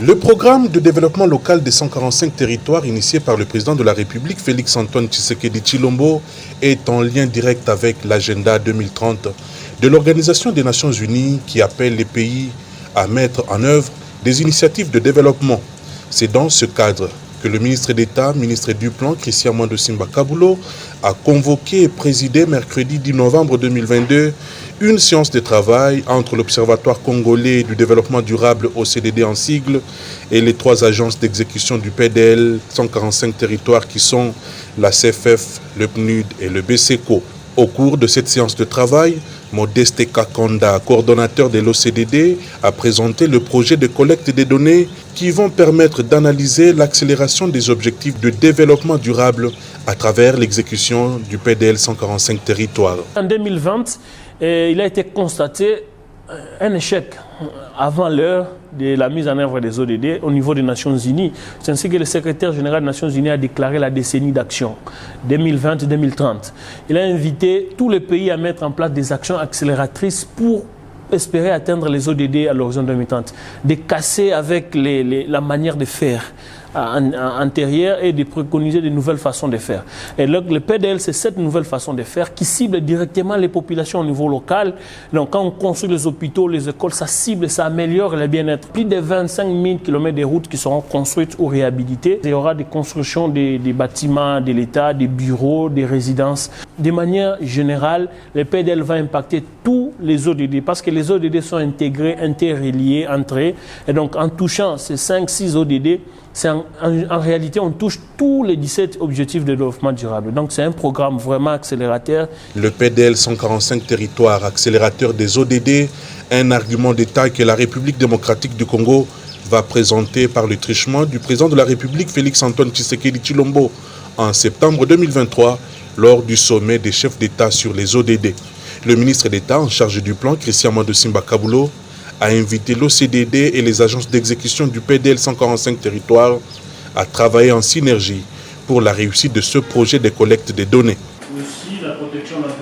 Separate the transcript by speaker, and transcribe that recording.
Speaker 1: Le programme de développement local des 145 territoires initié par le président de la République, Félix-Antoine Tshisekedi Tshilombo, est en lien direct avec l'agenda 2030 de l'Organisation des Nations Unies qui appelle les pays à mettre en œuvre des initiatives de développement. C'est dans ce cadre que le ministre d'État, ministre du Plan, Christian Mwando Simba Kabulo, a convoqué et présidé mercredi 10 novembre 2022 une séance de travail entre l'Observatoire congolais du développement durable OCDD en sigle et les trois agences d'exécution du PDL 145 territoires qui sont la CFF, le PNUD et le BCECO. Au cours de cette séance de travail, Modeste Kakonda, coordonnateur de l'OCDD, a présenté le projet de collecte des données qui vont permettre d'analyser l'accélération des objectifs de développement durable à travers l'exécution du PDL 145 territoires.
Speaker 2: En 2020, il a été constaté un échec avant l'heure de la mise en œuvre des ODD au niveau des Nations Unies. C'est ainsi que le secrétaire général des Nations Unies a déclaré la décennie d'action 2020-2030. Il a invité tous les pays à mettre en place des actions accélératrices pour espérer atteindre les ODD à l'horizon 2030, de casser avec la manière de faire antérieure et de préconiser de nouvelles façons de faire. Et le PDL, c'est cette nouvelle façon de faire qui cible directement les populations au niveau local. Donc quand on construit les hôpitaux, les écoles, ça cible, ça améliore le bien-être. Plus de 25 000 km de routes qui seront construites ou réhabilitées. Il y aura des constructions des bâtiments de l'État, des bureaux, des résidences. De manière générale, le PDL va impacter tous les ODD parce que les ODD sont intégrés, interreliés entre eux. Et donc en touchant ces 5-6 ODD, en réalité, on touche tous les 17 objectifs de développement durable. Donc, c'est un programme vraiment accélérateur.
Speaker 1: Le PDL 145 territoires, accélérateur des ODD, un argument d'État que la République démocratique du Congo va présenter par le truchement du président de la République, Félix-Antoine Tshisekedi Tshilombo, en septembre 2023, lors du sommet des chefs d'État sur les ODD. Le ministre d'État en charge du plan, Christian Mwando Simba Kabulo, a invité l'OCDD et les agences d'exécution du PDL 145 territoires à travailler en synergie pour la réussite de ce projet de collecte des données.